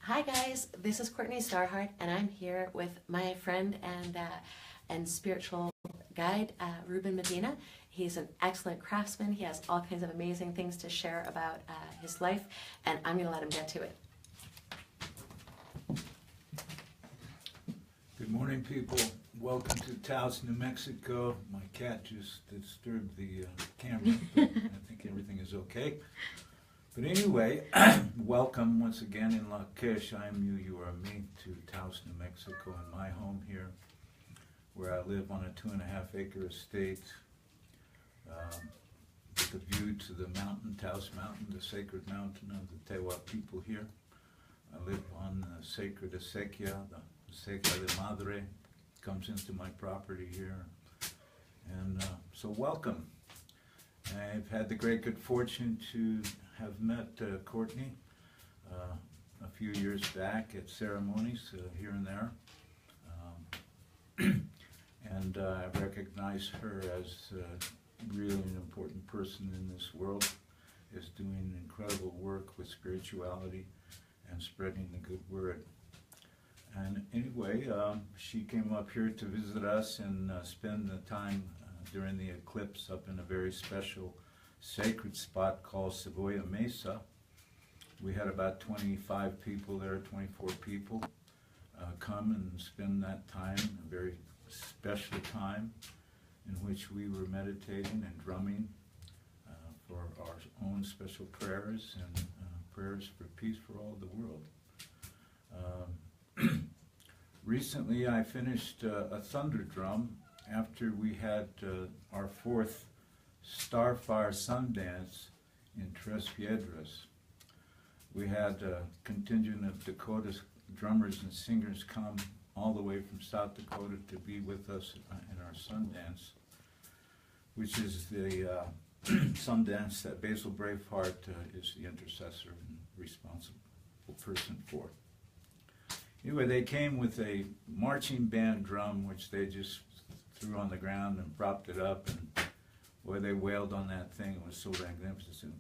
Hi guys, this is Courtney Starhart, and I'm here with my friend and spiritual guide, Reuben Medina. He's an excellent craftsman. He has all kinds of amazing things to share about his life, and I'm going to let him get to it. Good morning, people. Welcome to Taos, New Mexico. My cat just disturbed the camera, but I think everything is okay. But anyway, welcome once again in La Queche. I am you, you are me, to Taos, New Mexico, and my home here, where I live on a 2.5-acre estate with a view to the mountain, Taos Mountain, the sacred mountain of the Tewa people here. I live on the sacred acequia, the acequia de Madre, comes into my property here. And so welcome. I've had the great good fortune to have met Courtney a few years back at ceremonies here and there. And I recognize her as really an important person in this world, is doing incredible work with spirituality and spreading the good word. And anyway, she came up here to visit us and spend the time during the eclipse up in a very special sacred spot called Cebolla Mesa. We had about 25 people there, 24 people come and spend that time, a very special time in which we were meditating and drumming for our own special prayers and prayers for peace for all the world. Recently I finished a thunderdrum after we had our 4th Starfire Sundance in Tres Piedras. We had a contingent of Dakota drummers and singers come all the way from South Dakota to be with us in our Sundance, which is the Sundance that Basil Braveheart is the intercessor and responsible person for. Anyway, they came with a marching band drum, which they just threw on the ground and propped it up, and boy, they wailed on that thing. It was so magnificent.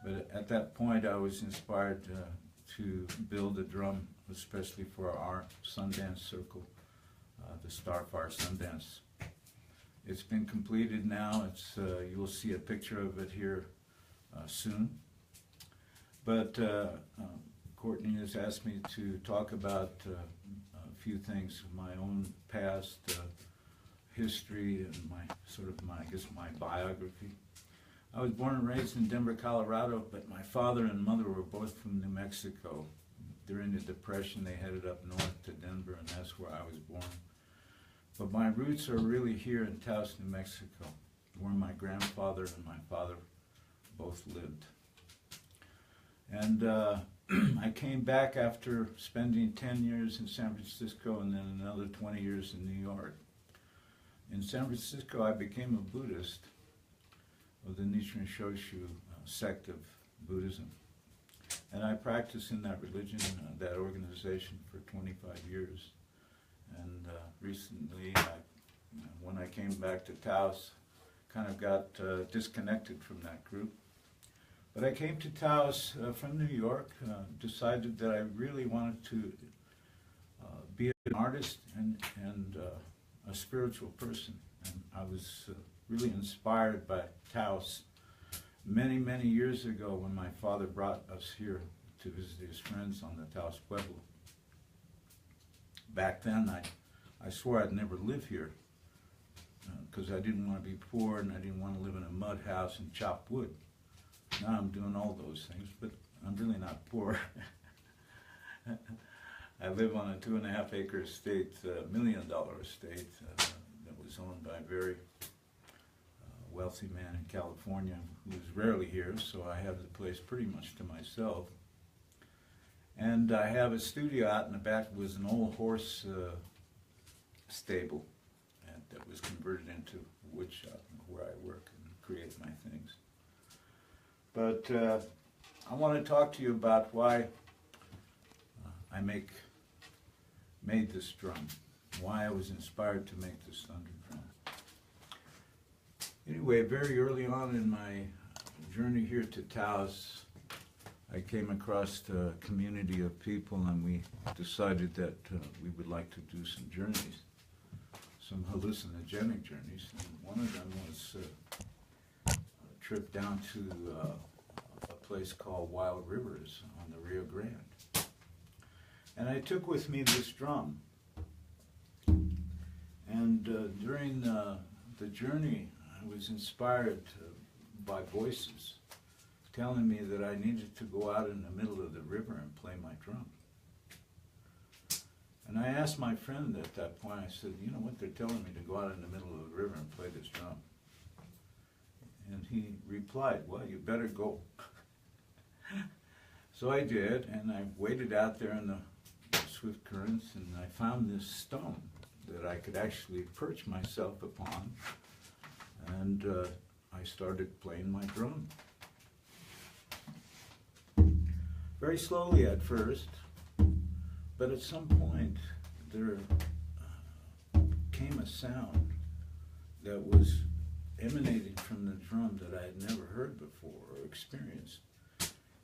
But at that point, I was inspired to build a drum, especially for our Sundance circle, the Starfire Sundance. It's been completed now. It's you'll see a picture of it here soon. But Courtney has asked me to talk about a few things, my own past history and my biography. I was born and raised in Denver, Colorado, but my father and mother were both from New Mexico. During the Depression, they headed up north to Denver, and that's where I was born. But my roots are really here in Taos, New Mexico, where my grandfather and my father both lived. And I came back after spending 10 years in San Francisco and then another 20 years in New York. In San Francisco, I became a Buddhist of the Nichiren Shoshu sect of Buddhism. And I practiced in that religion, that organization, for 25 years. And recently, when I came back to Taos, kind of got disconnected from that group. But I came to Taos from New York, decided that I really wanted to be an artist and a spiritual person. And I was really inspired by Taos many, many years ago when my father brought us here to visit his friends on the Taos Pueblo. Back then, I swore I'd never live here because I didn't want to be poor and I didn't want to live in a mud house and chop wood. Now I'm doing all those things, but I'm really not poor. I live on a 2.5-acre estate, $1 million estate that was owned by a very wealthy man in California who is rarely here, so I have the place pretty much to myself. And I have a studio out in the back. It was an old horse stable that was converted into a wood shop where I work and create my things. But I want to talk to you about why I made this drum, why I was inspired to make this thunder drum. Anyway, very early on in my journey here to Taos, I came across a community of people, and we decided that we would like to do some journeys, some hallucinogenic journeys. And one of them was a trip down to a place called Wild Rivers on the Rio Grande. And I took with me this drum. And during the journey, I was inspired by voices telling me that I needed to go out in the middle of the river and play my drum. And I asked my friend at that point, I said, you know what, they're telling me to go out in the middle of the river and play this drum. And he replied, well, you better go. So I did, and I waded out there in the swift currents, and I found this stone that I could actually perch myself upon, and I started playing my drum. Very slowly at first, but at some point there came a sound that was emanating from the drum that I had never heard before or experienced.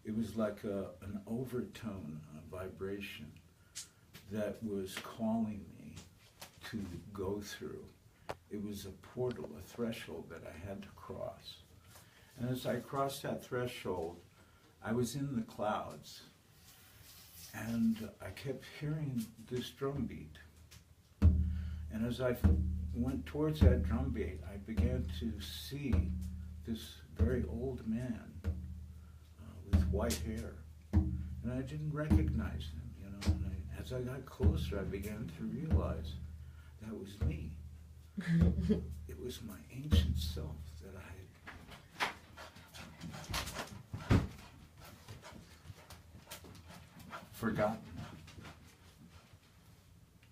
It was like an overtone, a vibration that was calling me to go through. It was a portal, a threshold that I had to cross. And as I crossed that threshold, I was in the clouds, and I kept hearing this drum beat. And as I went towards that drum beat, I began to see this very old man with white hair. And I didn't recognize him, you know. And as I got closer, I began to realize that was me. It was my ancient self that I had forgotten.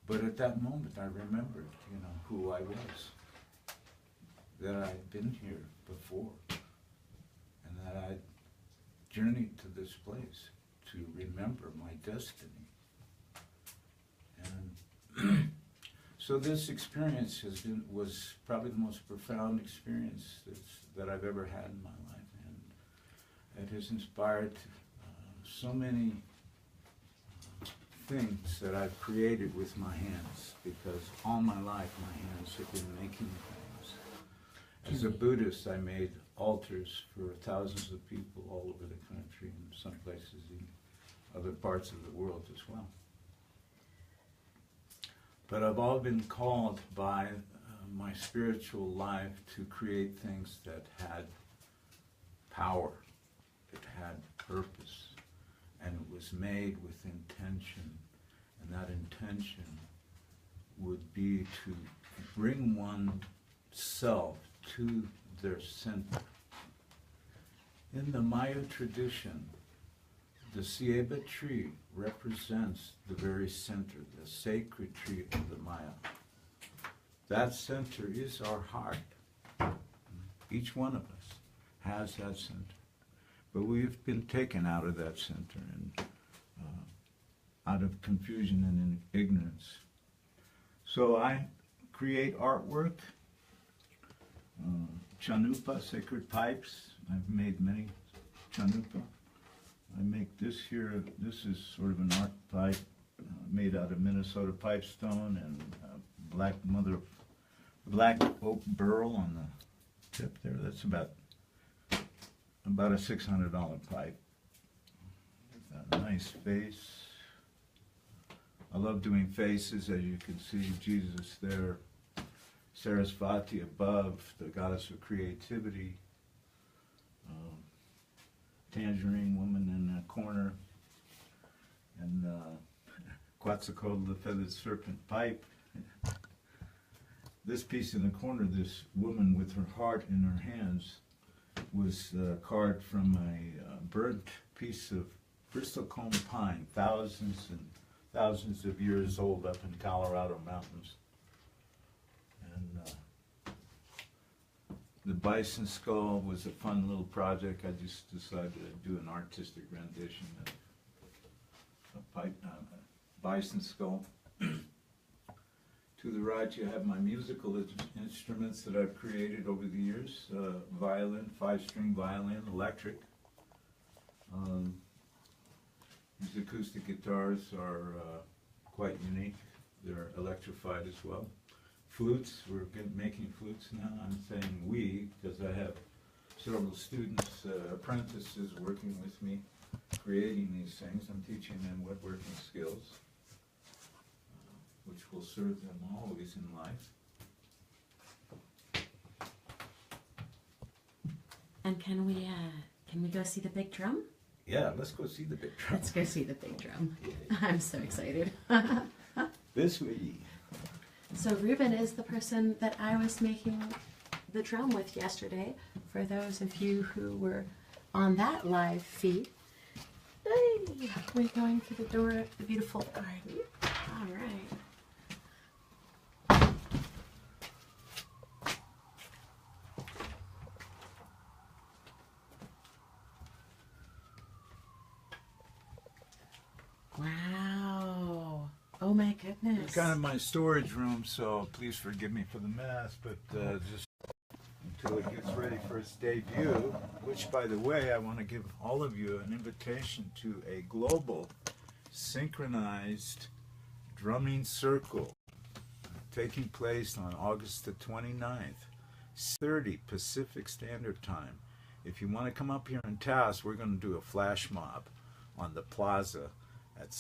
But at that moment, I remembered, you know, who I was, that I had been here before, and that I journeyed to this place to remember my destiny. And so this experience was probably the most profound experience that I've ever had in my life, and it has inspired so many things that I've created with my hands, because all my life my hands have been making things. As a Buddhist, I made altars for thousands of people all over the country, and some places in other parts of the world as well. But I've all been called by my spiritual life to create things that had power, that had purpose, and it was made with intention, and that intention would be to bring oneself to their center. In the Maya tradition, the ceiba tree represents the very center, the sacred tree of the Maya. That center is our heart. Each one of us has that center. But we've been taken out of that center and out of confusion and ignorance. So I create artwork, chanupa, sacred pipes. I've made many chanupa. I make this here. This is sort of an art pipe made out of Minnesota pipestone and black oak burl on the tip there. That's about a $600 pipe. With a nice face. I love doing faces, as you can see Jesus there, Sarasvati above, the goddess of creativity, Tangerine woman in the corner, and Quetzalcoatl, the feathered serpent pipe. This piece in the corner, this woman with her heart in her hands, was carved from a burnt piece of bristlecone pine, thousands and thousands of years old up in Colorado mountains. And the bison skull was a fun little project. I just decided to do an artistic rendition of a bison skull. To the right, you have my musical instruments that I've created over the years. Violin, 5-string violin, electric. These acoustic guitars are quite unique. They're electrified as well. Flutes, we're making flutes now. I'm saying we, because I have several students, apprentices working with me, creating these things. I'm teaching them woodworking skills, which will serve them always in life. And can we go see the big drum? Yeah, let's go see the big drum. Let's go see the big drum. I'm so excited. This way. So Reuben is the person that I was making the drum with yesterday, for those of you who were on that live feed. Hey, we're going through the door of the beautiful garden. All right. Wow. Oh my goodness. It's kind of my storage room, so please forgive me for the mess, but just until it gets ready for its debut, which, by the way, I want to give all of you an invitation to a global synchronized drumming circle taking place on August the 29th, 30 Pacific Standard Time. If you want to come up here in Taos, we're going to do a flash mob on the plaza at